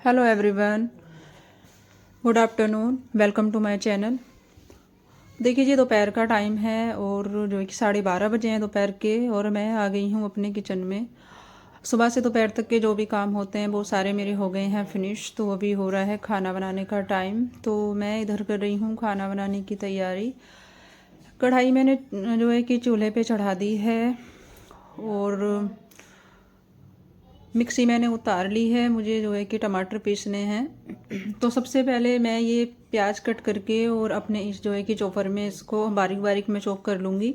Hello everyone, good afternoon, welcome to my channel. देखिए जी, दोपहर का टाइम है और जो कि 12:30 बजे हैं दोपहर के, और मैं आ गई हूँ अपने किचन में। सुबह से दोपहर तक के जो भी काम होते हैं वो सारे मेरे हो गए हैं फिनिश। तो अभी हो रहा है खाना बनाने का टाइम, तो मैं इधर कर रही हूँ खाना बनाने की तैयारी। कढ़ाई मैंने जो है कि चूल्हे पे चढ़ा दी है और मिक्सी मैंने उतार ली है। मुझे जो है कि टमाटर पीसने हैं। तो सबसे पहले मैं ये प्याज कट करके और अपने इस जो है कि चॉपर में इसको बारीक बारीक में चॉप कर लूँगी,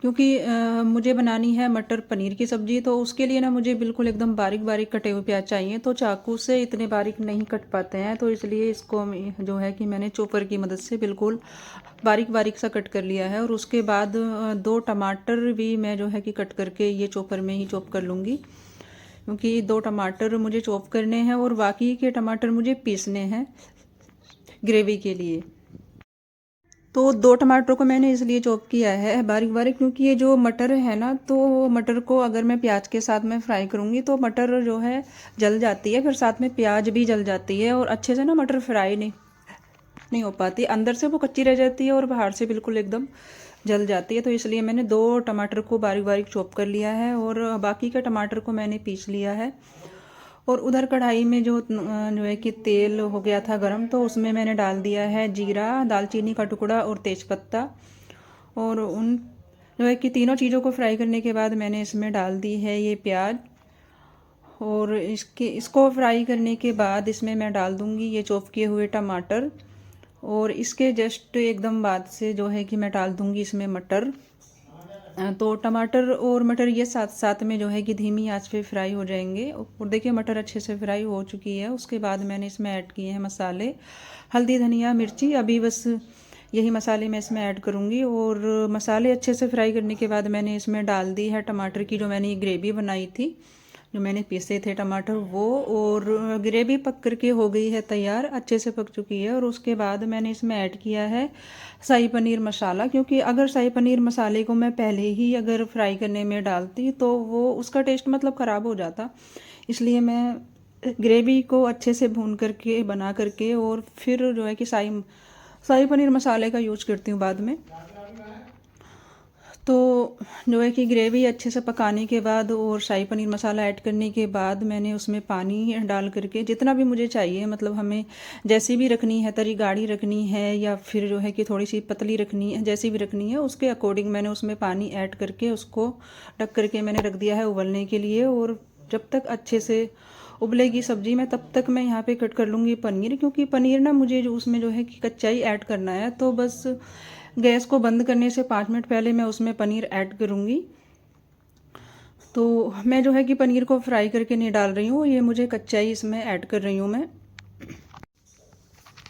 क्योंकि मुझे बनानी है मटर पनीर की सब्ज़ी। तो उसके लिए ना मुझे बिल्कुल एकदम बारीक बारीक कटे हुए प्याज चाहिए। तो चाकू से इतने बारीक नहीं कट पाते हैं, तो इसलिए इसको जो है कि मैंने चॉपर की मदद से बिल्कुल बारीक बारीक सा कट कर लिया है। और उसके बाद 2 टमाटर भी मैं जो है कि कट करके ये चॉपर में ही चॉप कर लूँगी, क्योंकि 2 टमाटर मुझे चॉप करने हैं और बाकी के टमाटर मुझे पीसने हैं ग्रेवी के लिए। तो 2 टमाटर को मैंने इसलिए चॉप किया है बारीक बारीक, क्योंकि ये जो मटर है ना, तो मटर को अगर मैं प्याज के साथ में फ्राई करूँगी तो मटर जो है जल जाती है, फिर साथ में प्याज भी जल जाती है और अच्छे से ना मटर फ्राई नहीं हो पाती। अंदर से वो कच्ची रह जाती है और बाहर से बिल्कुल एकदम जल जाती है। तो इसलिए मैंने 2 टमाटर को बारीक बारीक चॉप कर लिया है और बाकी के टमाटर को मैंने पीस लिया है। और उधर कढ़ाई में जो है कि तेल हो गया था गरम, तो उसमें मैंने डाल दिया है जीरा, दालचीनी का टुकड़ा और तेज़पत्ता। और उन जो है कि तीनों चीज़ों को फ्राई करने के बाद मैंने इसमें डाल दी है ये प्याज। और इसको फ्राई करने के बाद इसमें मैं डाल दूँगी ये चॉप किए हुए टमाटर। और इसके जस्ट एकदम बाद से जो है कि मैं डाल दूँगी इसमें मटर। तो टमाटर और मटर ये साथ साथ में जो है कि धीमी आंच पे फ्राई हो जाएंगे। और देखिए मटर अच्छे से फ्राई हो चुकी है। उसके बाद मैंने इसमें ऐड किए हैं मसाले, हल्दी, धनिया, मिर्ची। अभी बस यही मसाले मैं इसमें ऐड करूँगी। और मसाले अच्छे से फ्राई करने के बाद मैंने इसमें डाल दी है टमाटर की जो मैंने ये ग्रेवी बनाई थी, जो मैंने पीसे थे टमाटर वो। और ग्रेवी पक करके हो गई है तैयार, अच्छे से पक चुकी है। और उसके बाद मैंने इसमें ऐड किया है शाही पनीर मसाला, क्योंकि अगर शाही पनीर मसाले को मैं पहले ही अगर फ्राई करने में डालती तो वो उसका टेस्ट मतलब ख़राब हो जाता। इसलिए मैं ग्रेवी को अच्छे से भून करके बना करके और फिर जो है कि शाही पनीर मसाले का यूज करती हूँ बाद में। तो जो है कि ग्रेवी अच्छे से पकाने के बाद और शाही पनीर मसाला ऐड करने के बाद मैंने उसमें पानी डाल करके जितना भी मुझे चाहिए, मतलब हमें जैसी भी रखनी है, तरी गाढ़ी रखनी है या फिर जो है कि थोड़ी सी पतली रखनी है, जैसी भी रखनी है उसके अकॉर्डिंग मैंने उसमें पानी ऐड करके उसको ढक करके मैंने रख दिया है उबलने के लिए। और जब तक अच्छे से उबलेगी सब्जी में तब तक मैं यहाँ पे कट कर लूँगी पनीर, क्योंकि पनीर ना मुझे जो उसमें जो है कि कच्चा ही ऐड करना है। तो बस गैस को बंद करने से 5 मिनट पहले मैं उसमें पनीर ऐड करूँगी। तो मैं जो है कि पनीर को फ्राई करके नहीं डाल रही हूँ, ये मुझे कच्चा ही इसमें ऐड कर रही हूँ मैं।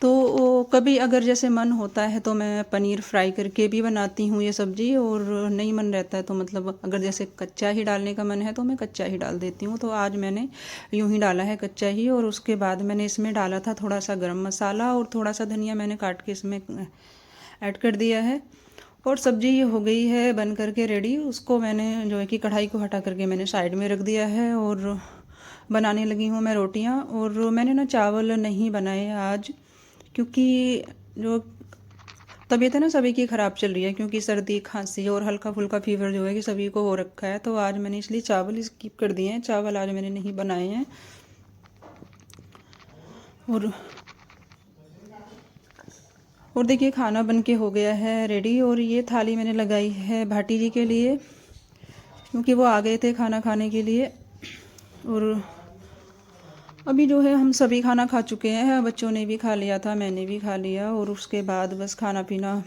तो कभी अगर जैसे मन होता है तो मैं पनीर फ्राई करके भी बनाती हूँ ये सब्ज़ी, और नहीं मन रहता है तो मतलब अगर जैसे कच्चा ही डालने का मन है तो मैं कच्चा ही डाल देती हूँ। तो आज मैंने यूँ ही डाला है कच्चा ही। और उसके बाद मैंने इसमें डाला था थोड़ा सा गरम मसाला और थोड़ा सा धनिया मैंने काट के इसमें ऐड कर दिया है। और सब्ज़ी ये हो गई है बन करके रेडी। उसको मैंने जो है कि कढ़ाई को हटा करके मैंने साइड में रख दिया है और बनाने लगी हूँ मैं रोटियाँ। और मैंने ना चावल नहीं बनाए आज, क्योंकि जो तबीयत है ना सभी की ख़राब चल रही है, क्योंकि सर्दी, खांसी और हल्का फुल्का फीवर जो है कि सभी को हो रखा है। तो आज मैंने इसलिए चावल स्किप कर दिए हैं, चावल आज मैंने नहीं बनाए हैं। और देखिए खाना बन के हो गया है रेडी। और ये थाली मैंने लगाई है भाटी जी के लिए, क्योंकि वो आ गए थे खाना खाने के लिए। और अभी जो है हम सभी खाना खा चुके हैं, बच्चों ने भी खा लिया था, मैंने भी खा लिया। और उसके बाद बस खाना पीना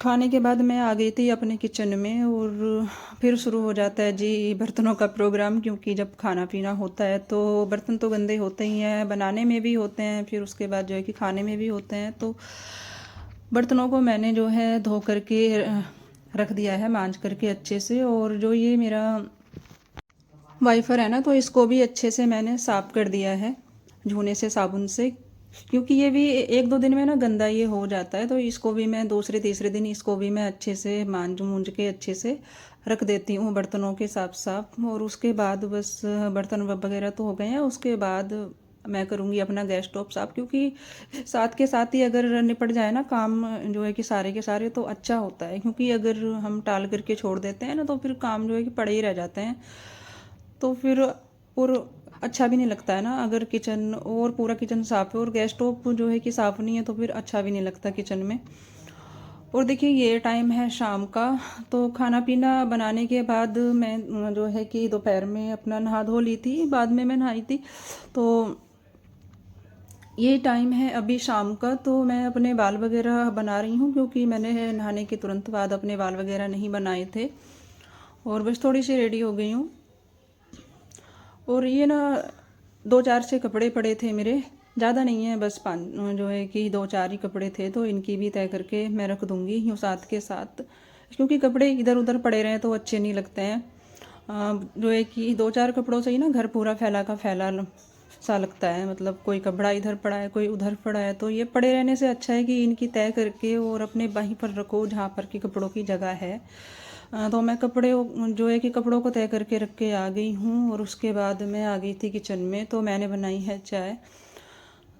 खाने के बाद मैं आ गई थी अपने किचन में। और फिर शुरू हो जाता है जी बर्तनों का प्रोग्राम, क्योंकि जब खाना पीना होता है तो बर्तन तो गंदे होते ही हैं, बनाने में भी होते हैं, फिर उसके बाद जो है कि खाने में भी होते हैं। तो बर्तनों को मैंने जो है धो करके रख दिया है मांज करके अच्छे से। और जो ये मेरा वाइफर है ना, तो इसको भी अच्छे से मैंने साफ़ कर दिया है झूने से, साबुन से, क्योंकि ये भी 1-2 दिन में ना गंदा ये हो जाता है, तो इसको भी मैं दूसरे तीसरे दिन इसको भी मैं अच्छे से मांज मूंज के अच्छे से रख देती हूँ बर्तनों के साफ साफ। और उसके बाद बस बर्तन वगैरह तो हो गए हैं, उसके बाद मैं करूँगी अपना गैस स्टोव साफ, क्योंकि साथ के साथ ही अगर निपट जाए ना काम जो है कि सारे के सारे, तो अच्छा होता है। क्योंकि अगर हम टाल करके छोड़ देते हैं ना, तो फिर काम जो है कि पड़े ही रह जाते हैं, तो फिर और अच्छा भी नहीं लगता है ना। अगर किचन और पूरा किचन साफ़ है और गैस स्टोव जो है कि साफ़ नहीं है, तो फिर अच्छा भी नहीं लगता किचन में। और देखिए ये टाइम है शाम का, तो खाना पीना बनाने के बाद मैं जो है कि दोपहर में अपना नहा धो ली थी, बाद में मैं नहाई थी। तो ये टाइम है अभी शाम का, तो मैं अपने बाल वगैरह बना रही हूँ, क्योंकि मैंने नहाने के तुरंत बाद अपने बाल वगैरह नहीं बनाए थे, और बस थोड़ी सी रेडी हो गई हूँ। और ये ना 2-4 से कपड़े पड़े थे मेरे, ज़्यादा नहीं है, बस 5 जो है कि 2-4 ही कपड़े थे, तो इनकी भी तय करके मैं रख दूँगी यूँ साथ के साथ। क्योंकि कपड़े इधर उधर पड़े रहें तो अच्छे नहीं लगते हैं। जो है कि 2-4 कपड़ों से ही ना घर पूरा फैला का फैला सा लगता है, मतलब कोई कपड़ा इधर पड़ा है कोई उधर पड़ा है, तो ये पड़े रहने से अच्छा है कि इनकी तय करके और अपने वहीं पर रखो जहाँ पर कि कपड़ों की जगह है। तो मैं कपड़े जो है कि कपड़ों को तय करके रख के आ गई हूँ, और उसके बाद मैं आ गई थी किचन में, तो मैंने बनाई है चाय।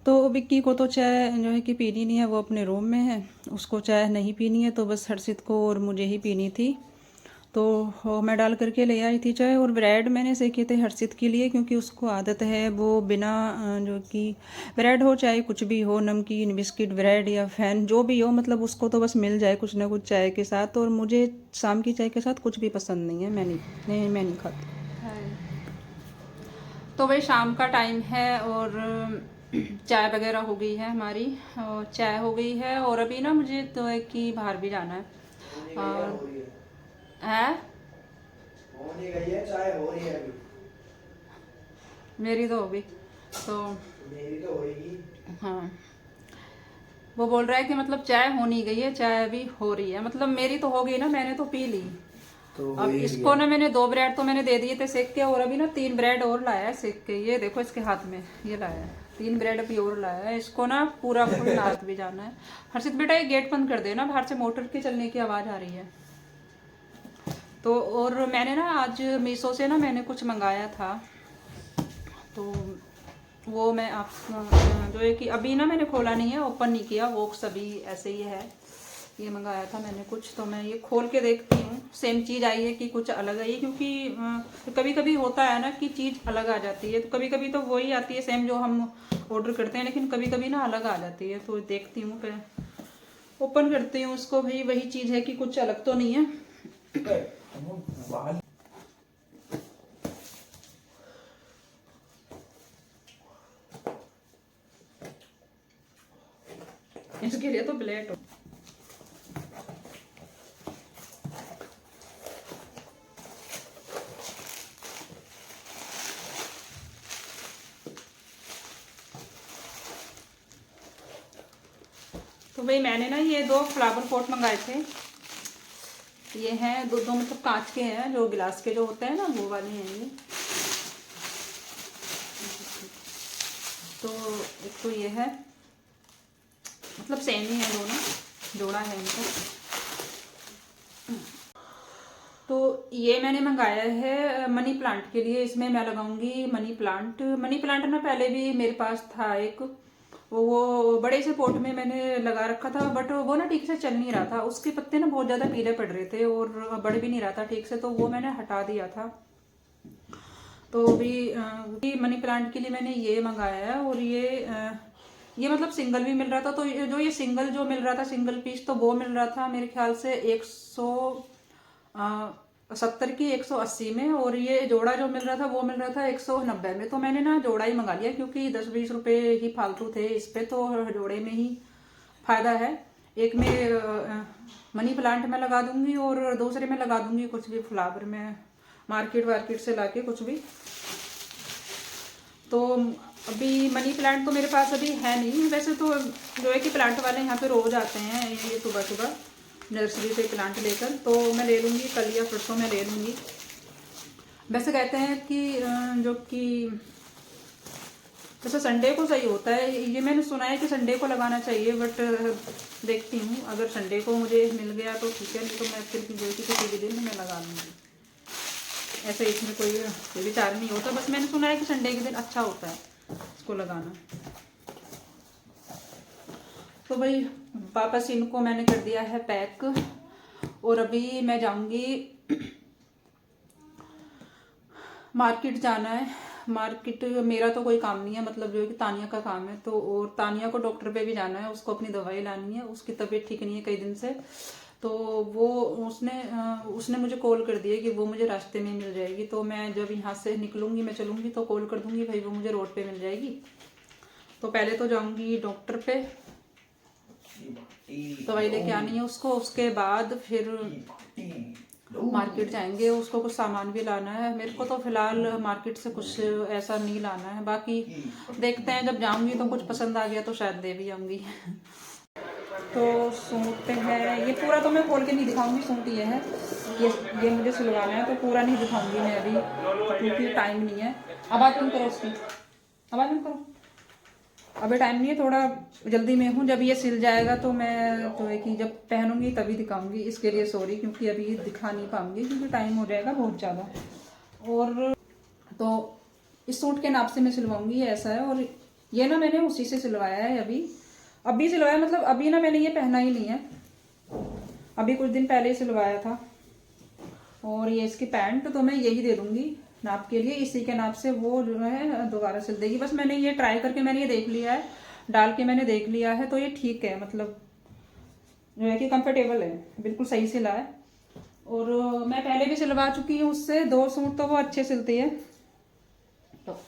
तो विक्की को तो चाय जो है कि पीनी नहीं है, वो अपने रूम में है, उसको चाय नहीं पीनी है, तो बस हर्षित को और मुझे ही पीनी थी। तो मैं डाल करके ले आई थी चाय। और ब्रेड मैंने सेके थे हर्षित के लिए, क्योंकि उसको आदत है वो बिना जो कि ब्रेड हो चाहे कुछ भी हो, नमकीन बिस्किट ब्रेड या फैन जो भी हो, मतलब उसको तो बस मिल जाए कुछ ना कुछ चाय के साथ। और मुझे शाम की चाय के साथ कुछ भी पसंद नहीं है, मैं नहीं खाती। तो वही शाम का टाइम है, और चाय वगैरह हो गई है हमारी, और चाय हो गई है, और अभी ना मुझे तो है कि बाहर भी जाना है। और है हो नहीं गई है, चाय हो रही है अभी। मेरी तो होगी, तो मेरी तो होएगी। हाँ, वो बोल रहा है कि मतलब चाय हो नहीं गई है, चाय अभी हो रही है, मतलब मेरी तो हो गई ना, मैंने तो पी ली। तो अब वही इसको है। ना मैंने 2 ब्रेड तो मैंने दे दिए थे सेक के, और अभी ना 3 ब्रेड और लाया है सेक के, ये देखो इसके हाथ में ये लाया है, 3 ब्रेड अभी और लाया है। इसको ना पूरा फुल नाश्त भी जाना है। हर्षित बेटा ये गेट बंद कर देना, बाहर से मोटर के चलने की आवाज़ आ रही है। तो और मैंने ना आज मीशो से ना मैंने कुछ मंगाया था, तो वो मैं आप जो है कि अभी ना मैंने खोला नहीं है, ओपन नहीं किया, वो सभी ऐसे ही है। ये मंगाया था मैंने कुछ, तो मैं ये खोल के देखती हूँ सेम चीज़ आई है कि कुछ अलग आई है, क्योंकि कभी कभी होता है ना कि चीज़ अलग आ जाती है, तो कभी कभी तो वही आती है सेम जो हम ऑर्डर करते हैं, लेकिन कभी कभी ना अलग आ जाती है। तो देखती हूँ, फिर ओपन करती हूँ उसको, भाई वही चीज़ है कि कुछ अलग तो नहीं है। इसके लिए तो प्लेट हो। तो भाई मैंने ना ये 2 फ्लावर पॉट मंगाए थे, ये हैं दो मतलब कांच के हैं, जो गिलास के जो होते हैं ना वो वाले हैं ये। तो एक तो ये है, मतलब सेम ही है दोनों, जोड़ा है इनको। तो ये मैंने मंगाया है मनी प्लांट के लिए, इसमें मैं लगाऊंगी मनी प्लांट। मनी प्लांट ना पहले भी मेरे पास था एक, वो बड़े से पॉट में मैंने लगा रखा था, बट वो ना ठीक से चल नहीं रहा था, उसके पत्ते ना बहुत ज़्यादा पीले पड़ रहे थे और बढ़ भी नहीं रहा था ठीक से, तो वो मैंने हटा दिया था। तो भी मनी प्लांट के लिए मैंने ये मंगाया है। और ये मतलब सिंगल भी मिल रहा था, तो जो ये सिंगल जो मिल रहा था सिंगल पीस, तो वो मिल रहा था मेरे ख्याल से 170 की 180 में, और ये जोड़ा जो मिल रहा था वो मिल रहा था 190 में। तो मैंने ना जोड़ा ही मंगा लिया, क्योंकि 10-20 रुपए ही फालतू थे इस पे, तो जोड़े में ही फायदा है। एक में मनी प्लांट में लगा दूंगी, और दूसरे में लगा दूंगी कुछ भी फ्लावर में मार्केट वार्केट से लाके कुछ भी। तो अभी मनी प्लांट तो मेरे पास अभी है नहीं, वैसे तो जो है कि प्लांट वाले यहाँ पे रोज आते हैं ये सुबह सुबह नर्सरी से प्लांट लेकर, तो मैं ले लूँगी कल या परसों में ले लूँगी। वैसे कहते हैं कि जो कि जैसे संडे को सही होता है ये, मैंने सुना है कि संडे को लगाना चाहिए, बट देखती हूँ अगर संडे को मुझे मिल गया तो ठीक है, नहीं तो मैं फिर जो कि किसी भी दिन मैं लगा लूँगी। ऐसे इसमें कोई विचार नहीं होता, बस मैंने सुना है कि संडे के दिन अच्छा होता है इसको लगाना। तो भाई वापस इनको मैंने कर दिया है पैक, और अभी मैं जाऊंगी मार्केट जाना है। मार्केट मेरा तो कोई काम नहीं है, मतलब जो है कि तानिया का काम है। तो और तानिया को डॉक्टर पे भी जाना है, उसको अपनी दवाई लानी है, उसकी तबीयत ठीक नहीं है कई दिन से। तो वो उसने मुझे कॉल कर दिया कि वो मुझे रास्ते में मिल जाएगी। तो मैं जब यहाँ से निकलूंगी, मैं चलूंगी तो कॉल कर दूंगी भाई, वो मुझे रोड पे मिल जाएगी। तो पहले तो जाऊंगी डॉक्टर पे, दवाई लेके आनी है उसको, उसके बाद फिर मार्केट जाएंगे, उसको कुछ सामान भी लाना है। मेरे को तो फिलहाल मार्केट से कुछ ऐसा नहीं लाना है, बाकी देखते हैं जब जाऊंगी तो कुछ पसंद आ गया तो शायद ले भी आऊंगी। तो सूट है ये, पूरा तो मैं खोल के नहीं दिखाऊंगी, सूट ये है, ये मुझे सिलवाना है, तो पूरा नहीं दिखाऊंगी मैं अभी क्योंकि टाइम नहीं है। आवाज़ बंद करो उसकी, आवाज़ बंद करो, अभी टाइम नहीं है, थोड़ा जल्दी में हूँ। जब ये सिल जाएगा तो मैं तो है कि जब पहनूंगी तभी दिखाऊंगी, इसके लिए सॉरी, क्योंकि अभी दिखा नहीं पाऊंगी क्योंकि टाइम हो जाएगा बहुत ज़्यादा। और तो इस सूट के नाप से मैं सिलवाऊंगी, ऐसा है। और ये ना मैंने उसी से सिलवाया है, अभी सिलवाया, मतलब अभी ना मैंने ये पहना ही नहीं है, अभी कुछ दिन पहले ही सिलवाया था। और ये इसकी पैंट तो मैं यही दे दूंगी नाप के लिए, इसी के नाप से वो जो है दोबारा सिल देगी। बस मैंने ये ट्राई करके मैंने ये देख लिया है, डाल के मैंने देख लिया है, तो ये ठीक है, मतलब जो है कि कंफर्टेबल है, बिल्कुल सही सिला है। और मैं पहले भी सिलवा चुकी हूँ उससे 2 सूट, तो वो अच्छे सिलती है। तो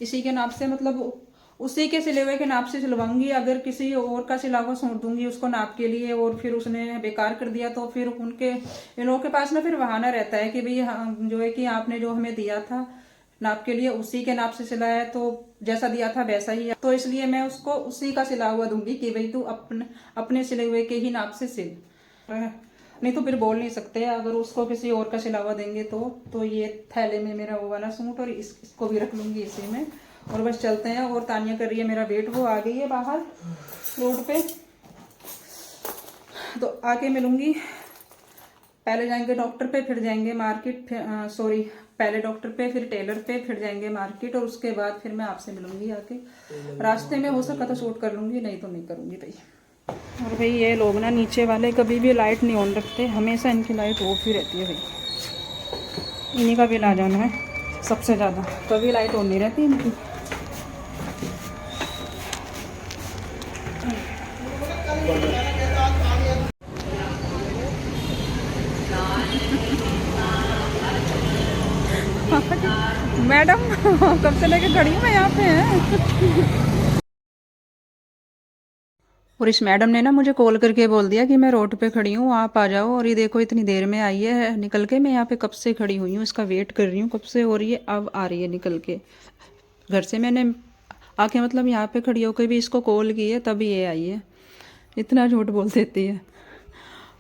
इसी के नाप से, मतलब उसी के सिले हुए के नाप से सिलवाऊंगी। अगर किसी और का सिला हुआ सूट दूंगी उसको नाप के लिए और फिर उसने बेकार कर दिया तो फिर इन लोगों के पास ना फिर बहाना रहता है कि भाई जो है कि आपने जो हमें दिया था नाप के लिए उसी के नाप से सिलाया है, तो जैसा दिया था वैसा ही है। तो इसलिए मैं उसको उसी का सिला हुआ दूंगी कि भाई तू अपने सिले हुए के ही नाप से सिल, नहीं तो फिर बोल नहीं सकते। अगर उसको किसी और का सिला हुआ देंगे तो ये थैले में मेरा वो वाला सूट, और इसको भी रख लूंगी इसी में। और बस चलते हैं। और तानिया कर रही है मेरा वेट, वो आ गई है बाहर रोड पे, तो आके मिलूंगी। पहले जाएंगे डॉक्टर पे, फिर जाएंगे मार्केट, सॉरी पहले डॉक्टर पे फिर टेलर पे, फिर जाएंगे मार्केट, और उसके बाद फिर मैं आपसे मिलूंगी आके। रास्ते में हो सका तो शूट कर लूंगी, नहीं तो नहीं करूंगी भाई। और भाई ये लोग ना नीचे वाले कभी भी लाइट नहीं ऑन रखते, हमेशा इनकी लाइट ऑफ ही रहती है भाई। इन्हीं का बिल आ जाना है सबसे ज़्यादा, कभी लाइट ऑन नहीं रहती इनकी। मैडम कब से लेके खड़ी हूँ मैं यहाँ पे हैं। और इस मैडम ने ना मुझे कॉल करके बोल दिया कि मैं रोड पे खड़ी हूँ, आप आ जाओ। और ये देखो इतनी देर में आई है निकल के, मैं यहाँ पे कब से खड़ी हुई हूँ, इसका वेट कर रही हूँ कब से, और ये अब आ रही है निकल के घर से। मैंने आके मतलब यहाँ पे खड़ी होकर भी इसको कॉल की है तभी ये आई है, इतना झूठ बोल देती है।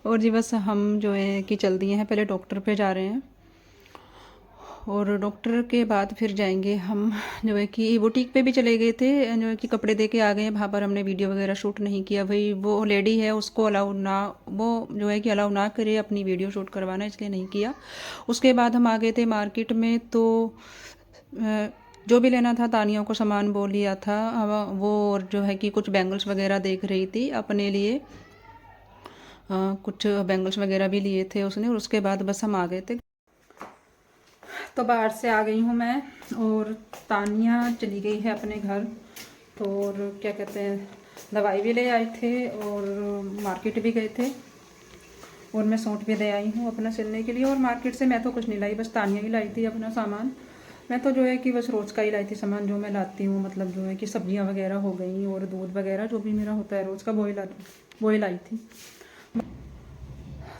और जी बस हम जो है कि चल दिए हैं, पहले डॉक्टर पे जा रहे हैं और डॉक्टर के बाद फिर जाएंगे हम जो है कि बुटीक पे भी चले गए थे, जो है कि कपड़े दे के आ गए हैं। वहाँ पर हमने वीडियो वगैरह शूट नहीं किया भाई, वो लेडी है उसको अलाउ ना, वो जो है कि अलाउ ना करे अपनी वीडियो शूट करवाना, इसलिए नहीं किया। उसके बाद हम आ गए थे मार्केट में, तो जो भी लेना था तानिया को सामान वो लिया था वो, और जो है कि कुछ बैंगल्स वगैरह देख रही थी अपने लिए, कुछ बैंगल्स वगैरह भी लिए थे उसने। और उसके बाद बस हम आ गए थे। तो बाहर से आ गई हूँ मैं, और तानिया चली गई है अपने घर। तो और क्या कहते हैं, दवाई भी ले आए थे और मार्केट भी गए थे, और मैं सूट भी ले आई हूँ अपना सिलने के लिए। और मार्केट से मैं तो कुछ नहीं लाई, बस तानिया ही लाई थी अपना सामान। मैं तो जो है कि बस रोज़ का ही लाई थी सामान जो मैं लाती हूँ, मतलब जो है कि सब्जियाँ वगैरह हो गई और दूध वगैरह जो भी मेरा होता है रोज़ का, वो ही लाई थी।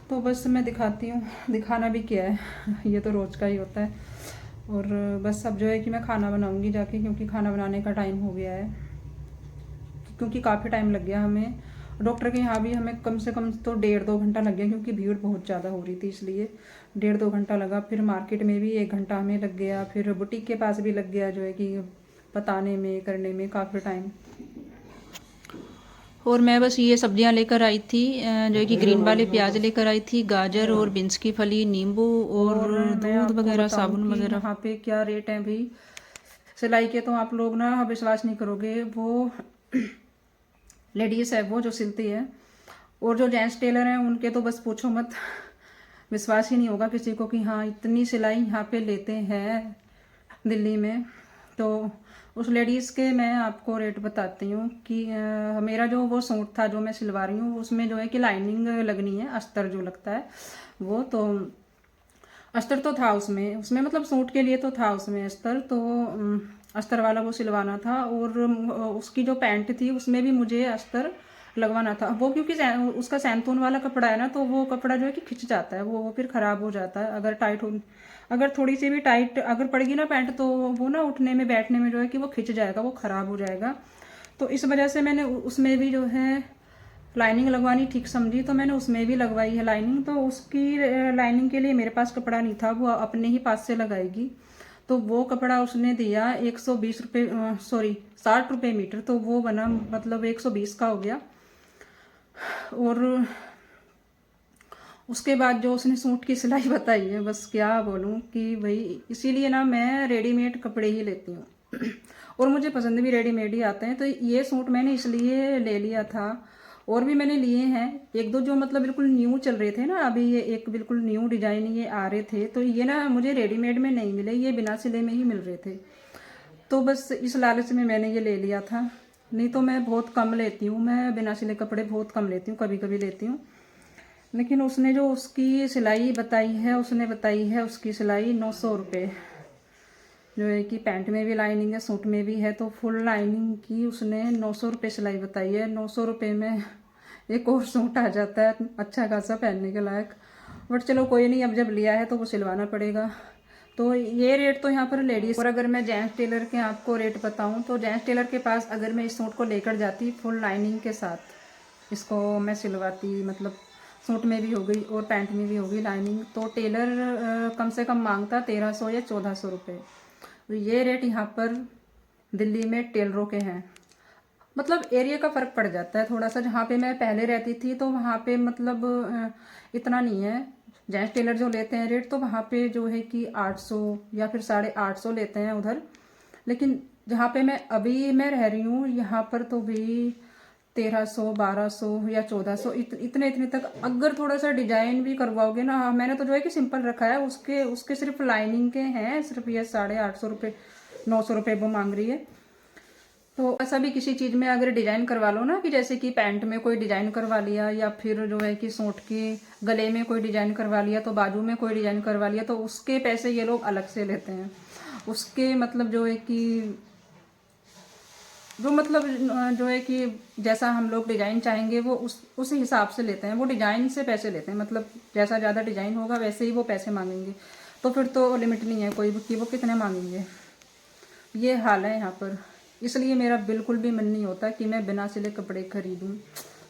तो बस मैं दिखाती हूँ, दिखाना भी क्या है ये तो रोज़ का ही होता है। और बस अब जो है कि मैं खाना बनाऊँगी जाके, क्योंकि खाना बनाने का टाइम हो गया है, क्योंकि काफ़ी टाइम लग गया हमें। डॉक्टर के यहाँ भी हमें कम से कम तो 1.5-2 घंटा लग गया, क्योंकि भीड़ बहुत ज़्यादा हो रही थी, इसलिए 1.5-2 घंटा लगा। फिर मार्केट में भी 1 घंटा हमें लग गया, फिर बुटीक के पास भी लग गया जो है कि बताने में करने में काफ़ी टाइम। और मैं बस ये सब्जियां लेकर आई थी, जो है कि ग्रीन वाले प्याज लेकर आई थी, गाजर और बीन्स की फली, नींबू और दूध वगैरह, साबुन वगैरह। यहाँ पे क्या रेट है भाई सिलाई के, तो आप लोग ना विश्वास नहीं करोगे। वो लेडीज है वो जो सिलती है, और जो जेंट्स टेलर हैं उनके तो बस पूछो मत, विश्वास ही नहीं होगा किसी को कि हाँ इतनी सिलाई यहाँ पे लेते हैं दिल्ली में। तो उस लेडीज़ के मैं आपको रेट बताती हूँ कि मेरा जो वो सूट था जो मैं सिलवा रही हूँ उसमें जो है कि लाइनिंग लगनी है, अस्तर जो लगता है वो, तो अस्तर तो था उसमें उसमें मतलब सूट के लिए तो था उसमें अस्तर, तो अस्तर वाला वो सिलवाना था। और उसकी जो पैंट थी उसमें भी मुझे अस्तर लगवाना था। वो क्योंकि उसका सैंतून वाला कपड़ा है ना, तो वो कपड़ा जो है कि खिंच जाता है, वो फिर ख़राब हो जाता है अगर टाइट हो, अगर थोड़ी सी भी टाइट अगर पड़ेगी ना पैंट, तो वो ना उठने में बैठने में जो है कि वो खिंच जाएगा, वो ख़राब हो जाएगा। तो इस वजह से मैंने उसमें भी जो है लाइनिंग लगवानी ठीक समझी, तो मैंने उसमें भी लगवाई है लाइनिंग। तो उसकी लाइनिंग के लिए मेरे पास कपड़ा नहीं था, वो अपने ही पास से लगाएगी। तो वो कपड़ा उसने दिया 120 रुपये, सॉरी 60 रुपये मीटर, तो वो बना मतलब 120 का हो गया। और उसके बाद जो उसने सूट की सिलाई बताई है, बस क्या बोलूँ कि भाई, इसीलिए ना मैं रेडीमेड कपड़े ही लेती हूँ और मुझे पसंद भी रेडीमेड ही आते हैं। तो ये सूट मैंने इसलिए ले लिया था, और भी मैंने लिए हैं एक दो जो मतलब बिल्कुल न्यू चल रहे थे ना, अभी ये एक बिल्कुल न्यू डिजाइन ये आ रहे थे, तो ये ना मुझे रेडीमेड में नहीं मिले, ये बिना सिले में ही मिल रहे थे। तो बस इस लालच में मैंने ये ले लिया था, नहीं तो मैं बहुत कम लेती हूँ, मैं बिना सिले कपड़े बहुत कम लेती हूँ, कभी कभी लेती हूँ। लेकिन उसने जो उसकी सिलाई बताई है, उसने बताई है उसकी सिलाई 900 रुपये, जो है कि पैंट में भी लाइनिंग है, सूट में भी है, तो फुल लाइनिंग की उसने 900 रुपये सिलाई बताई है। 900 रुपये में एक और सूट आ जाता है अच्छा खासा पहनने के लायक, बट चलो कोई नहीं, अब जब लिया है तो वो सिलवाना पड़ेगा। तो ये रेट तो यहाँ पर लेडीज़। और अगर मैं जेंट्स टेलर के आपको रेट बताऊँ, तो जेंट्स टेलर के पास अगर मैं इस सूट को लेकर जाती फुल लाइनिंग के साथ, इसको मैं सिलवाती, मतलब सूट में भी हो गई और पैंट में भी हो गई लाइनिंग, तो टेलर कम से कम मांगता 1300 या 1400 रुपये। तो ये रेट यहाँ पर दिल्ली में टेलरों के हैं। मतलब एरिया का फ़र्क पड़ जाता है थोड़ा सा। जहाँ पे मैं पहले रहती थी तो वहाँ पे मतलब इतना नहीं है, जेंट्स टेलर जो लेते हैं रेट, तो वहाँ पे जो है कि 800 या फिर 850 लेते हैं उधर। लेकिन जहाँ पे मैं अभी मैं रह रही हूँ यहाँ पर तो भी 1300, 1200 या 1400 इतने इतने तक। अगर थोड़ा सा डिजाइन भी करवाओगे ना, मैंने तो जो है कि सिंपल रखा है, उसके उसके सिर्फ लाइनिंग के हैं सिर्फ ये 850 रुपये, 900 रुपये वो मांग रही है। तो ऐसा भी किसी चीज़ में अगर डिजाइन करवा लो ना, कि जैसे कि पैंट में कोई डिजाइन करवा लिया, या फिर जो है कि सूट के गले में कोई डिजाइन करवा लिया, तो बाजू में कोई डिजाइन करवा लिया, तो उसके पैसे ये लोग अलग से लेते हैं। उसके मतलब जो है कि जो है कि जैसा हम लोग डिजाइन चाहेंगे वो उस हिसाब से लेते हैं, वो डिजाइन से पैसे लेते हैं, मतलब जैसा ज़्यादा डिजाइन होगा वैसे ही वो पैसे मांगेंगे। तो फिर तो लिमिट नहीं है कोई कि वो कितने मांगेंगे। ये हाल है यहाँ पर। इसलिए मेरा बिल्कुल भी मन नहीं होता कि मैं बिना सिले कपड़े खरीदूँ,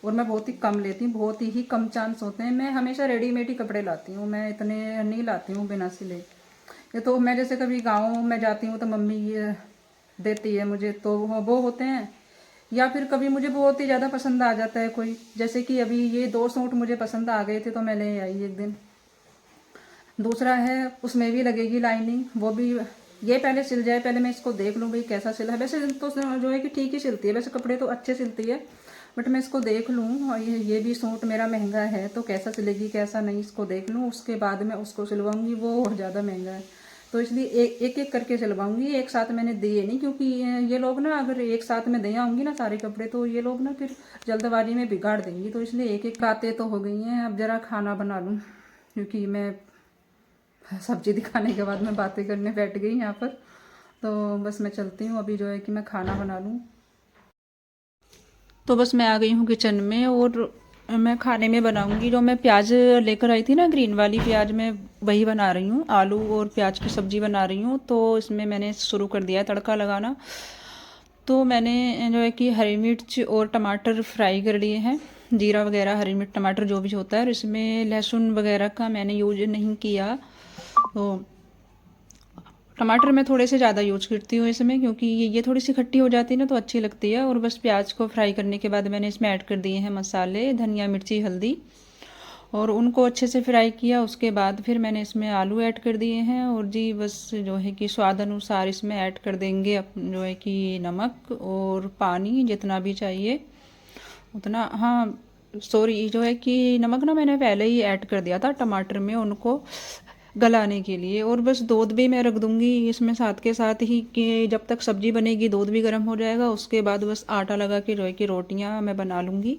और मैं बहुत ही कम लेती हूँ, बहुत ही कम चांस होते हैं। मैं हमेशा रेडीमेड ही कपड़े लाती हूँ, मैं इतने नहीं लाती हूँ बिना सिले। ये तो मैं जैसे कभी गाँव में जाती हूँ तो मम्मी ये देती है मुझे, तो वो होते हैं। या फिर कभी मुझे बहुत ही ज़्यादा पसंद आ जाता है कोई, जैसे कि अभी ये 2 सूट मुझे पसंद आ गए थे तो मैं ले आई एक दिन। दूसरा है उसमें भी लगेगी लाइनिंग, वो भी ये पहले सिल जाए, पहले मैं इसको देख लूँ भाई कैसा सिला है। वैसे तो जो है कि ठीक ही सिलती है, वैसे कपड़े तो अच्छे सिलती है, बट मैं इसको देख लूँ। और ये भी सूट मेरा महंगा है तो कैसा सिलेगी कैसा नहीं, इसको देख लूँ, उसके बाद मैं उसको सिलवाऊँगी। वो और ज़्यादा महंगा है तो इसलिए एक एक करके सिलवाऊँगी, एक साथ मैंने दिए नहीं, क्योंकि ये लोग ना अगर एक साथ में दे आऊँगी ना सारे कपड़े, तो ये लोग ना फिर जल्दबाजी में बिगाड़ देंगी। तो इसलिए एक एक बातें तो हो गई हैं, अब ज़रा खाना बना लूँ, क्योंकि मैं सब्जी दिखाने के बाद मैं बातें करने बैठ गई यहाँ पर। तो बस मैं चलती हूँ अभी, जो है कि मैं खाना बना लूँ। तो बस मैं आ गई हूँ किचन में, और मैं खाने में बनाऊँगी जो मैं प्याज लेकर आई थी ना, ग्रीन वाली प्याज, मैं वही बना रही हूँ। आलू और प्याज की सब्ज़ी बना रही हूँ। तो इसमें मैंने शुरू कर दिया है तड़का लगाना। तो मैंने जो है कि हरी मिर्च और टमाटर फ्राई कर लिए हैं, जीरा वगैरह, हरी मिर्च, टमाटर जो भी होता है। और इसमें लहसुन वगैरह का मैंने यूज नहीं किया। तो टमाटर मैं थोड़े से ज़्यादा यूज करती हूँ इसमें, क्योंकि ये थोड़ी सी खट्टी हो जाती है ना तो अच्छी लगती है। और बस प्याज को फ्राई करने के बाद मैंने इसमें ऐड कर दिए हैं मसाले, धनिया, मिर्ची, हल्दी, और उनको अच्छे से फ्राई किया। उसके बाद फिर मैंने इसमें आलू ऐड कर दिए हैं। और जी बस जो है कि स्वाद अनुसार इसमें ऐड कर देंगे जो है कि नमक और पानी जितना भी चाहिए उतना। हाँ सॉरी, जो है कि नमक ना मैंने पहले ही ऐड कर दिया था टमाटर में उनको गलाने के लिए। और बस दूध भी मैं रख दूँगी इसमें साथ के साथ ही, कि जब तक सब्ज़ी बनेगी दूध भी गर्म हो जाएगा। उसके बाद बस आटा लगा के जो है कि रोटियाँ मैं बना लूँगी।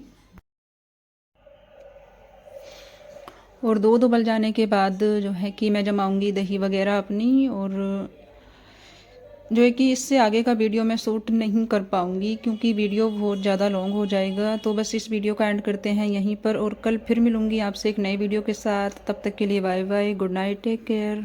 और दूध उबल जाने के बाद जो है कि मैं जमाऊँगी दही वगैरह अपनी। और जो है कि इससे आगे का वीडियो मैं शूट नहीं कर पाऊँगी क्योंकि वीडियो बहुत ज़्यादा लॉन्ग हो जाएगा। तो बस इस वीडियो का एंड करते हैं यहीं पर, और कल फिर मिलूँगी आपसे एक नई वीडियो के साथ। तब तक के लिए bye bye, good night, take care.